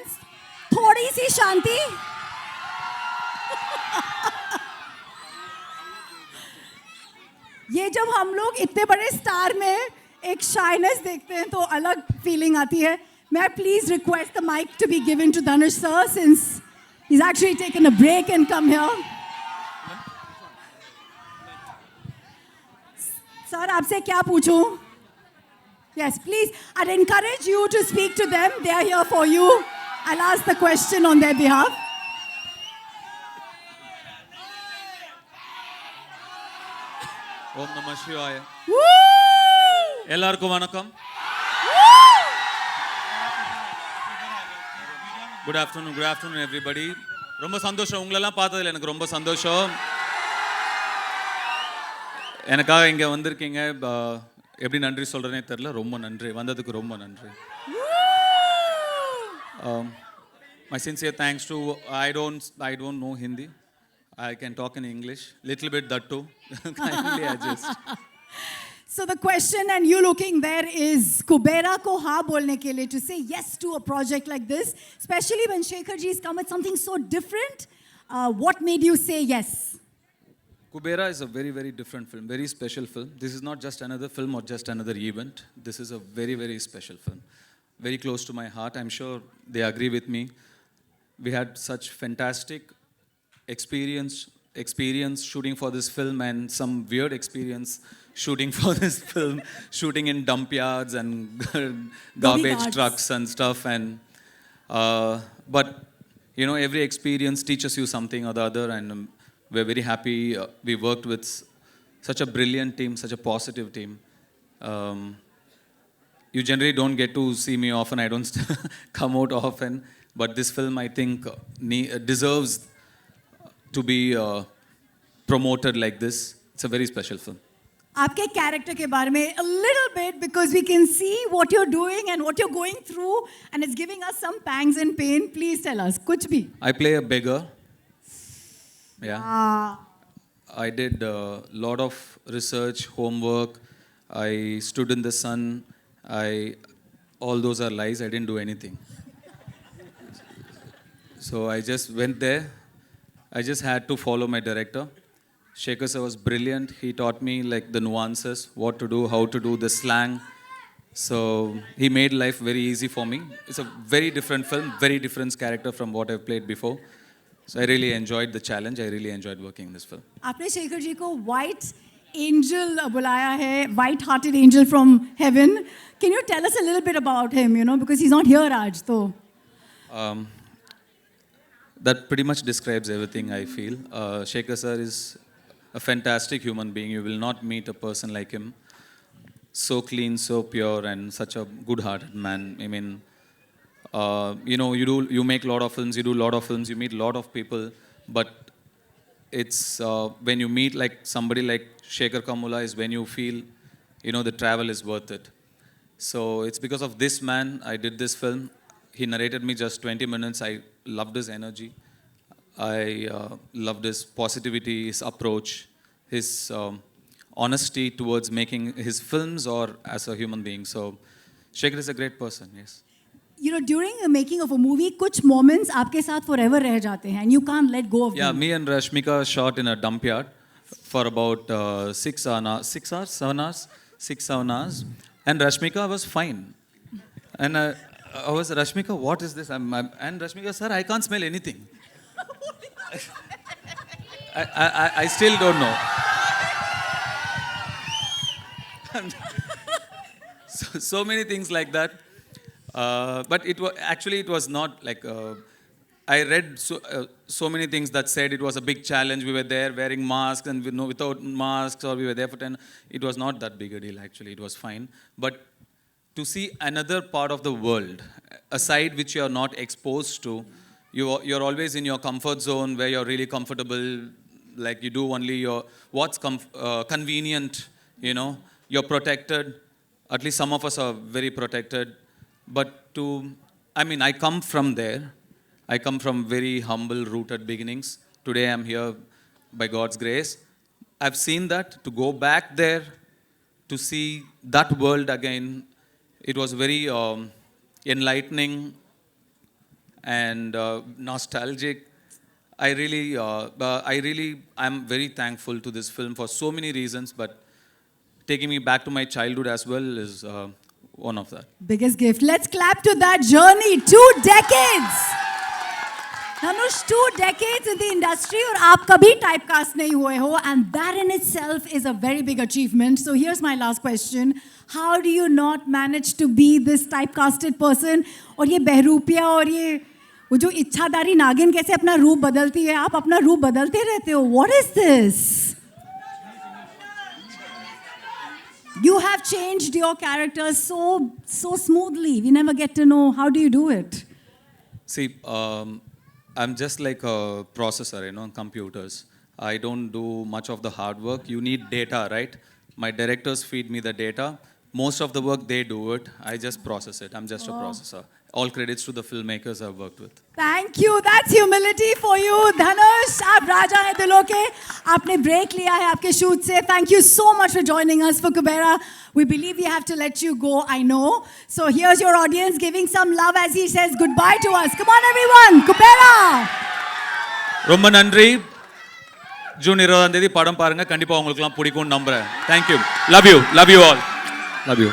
Audience, थोड़ी सी शांति. ये जब हम लोग इतने बड़े स्टार में एक शाइनेस देखते हैं तो अलग फीलिंग आती है. May I please request the mic to be given to Dhanush sir since he's actually taken a break and come here. Sir, आपसे क्या पूछूं? Yes, please. I'd encourage you to speak to them. They are here for you. I'll ask the question on their behalf. ஓம் நம சிவாய. Woo! எல்லாருக்கும் வணக்கம். Good afternoon everybody. ரொம்ப சந்தோஷம் உங்களெல்லாம் பார்த்ததில் எனக்கு ரொம்ப சந்தோஷம். எனக்காக இங்கே வந்திருக்கீங்க. எப்படி நன்றி சொல்கிறேனே தெரில. ரொம்ப நன்றி, வந்ததுக்கு ரொம்ப நன்றி. My sincere thanks to I don't know Hindi. I can talk in English, little bit that too. Kindly adjust. So the question, and you looking there, is Kubera ko हाँ बोलने के लिए, to say yes to a project like this, especially when Shekhar ji has come with something so different. What made you say yes? Kubera is a very, very different film, very special film. This is not just another film or just another event. This is a very, very special film, very close to my heart. I'm sure they agree with me. We had such fantastic experience shooting for this film, and some weird experience shooting for this film, shooting in dump yards and garbage trucks and stuff. And but you know, every experience teaches you something or the other, and we're very happy. We worked with such a brilliant team, such a positive team. You generally don't get to see me often. I don't come out often, but this film, I think, deserves to be promoted like this. It's a very special film. आपके character के बारे में a little bit, because we can see what you're doing and what you're going through, and it's giving us some pangs and pain. Please tell us, कुछ भी. I play a beggar. Yeah. I did a lot of research, homework. I stood in the sun. All those are lies. I didn't do anything. So I just went there. I just had to follow my director. Shekhar sir was brilliant. He taught me like the nuances, what to do, how to do, the slang. So he made life very easy for me. It's a very different film, very different character from what I've played before. So I really enjoyed the challenge. I really enjoyed working in this film. आपने शेखर जी को white angel बुलाया है, white-hearted angel from heaven. Can you tell us a little bit about him? You know, because he's not here, Raj. So. That pretty much describes everything, I feel. Shekhar sir is a fantastic human being. You will not meet a person like him. So clean, so pure, and such a good-hearted man. I mean, you know, you make a lot of films, you do a lot of films, you meet a lot of people, but it's when you meet like somebody like Shekhar Kamula is when you feel, you know, the travel is worth it. So it's because of this man I did this film. He narrated me just 20 minutes. I loved his energy. I loved his positivity, his approach, his honesty towards making his films or as a human being. So Shekhar is a great person, yes. You know, during the making of a movie, कुछ moments आपके साथ forever रह जाते हैं, and you can't let go of them. Yeah, me and Rashmika shot in a dump yard for about 7 hours. And Rashmika was fine. And I was, Rashmika, what is this? And Rashmika, sir, I can't smell anything. I still don't know. so many things like that. But it was not like. I read so many things that said it was a big challenge. We were there wearing masks and without masks, or we were there for 10. It was not that big a deal, actually. It was fine. But to see another part of the world, a side which you are not exposed to, you're always in your comfort zone where you're really comfortable, like you do only what's convenient, you know, you're protected. At least some of us are very protected. But I come from there. I come from very humble, rooted beginnings. Today I'm here by God's grace. I've seen that. To go back there, to see that world again, it was very enlightening and nostalgic. I'm very thankful to this film for so many reasons, but taking me back to my childhood as well is one of that. Biggest gift. Let's clap to that journey. 2 decades. Dhanush, 2 decades in the industry और आप कभी typecast नहीं हुए हो, and that in itself is a very big achievement. So here's my last question. How do you not manage to be this typecasted person? और ये बहरूपिया और ये वो जो इच्छाधारी नागिन कैसे अपना रूप बदलती है? आप अपना रूप बदलते रहते हो. What is this? You have changed your characters so smoothly. We never get to know. How do you do it? See, I'm just like a processor, computers. I don't do much of the hard work. You need data, right? My directors feed me the data. Most of the work, they do it. I just process it. I'm just a processor. All credits to the filmmakers I've worked with. Thank you. That's humility for you. Dhanush, आप राजा हैं दिलों के. आपने break लिया है आपके shoot से. Thank you so much for joining us for Kubera. We believe we have to let you go, I know. So here's your audience giving some love as he says goodbye to us. Come on everyone, Kubera. ரொம்ப நன்றி. June 20ஆம் தேதி படம் பாருங்க. கண்டிப்பா உங்களுக்குலாம் பிடிக்கும்னு நம்புறேன். Thank you. Love you all. Love you.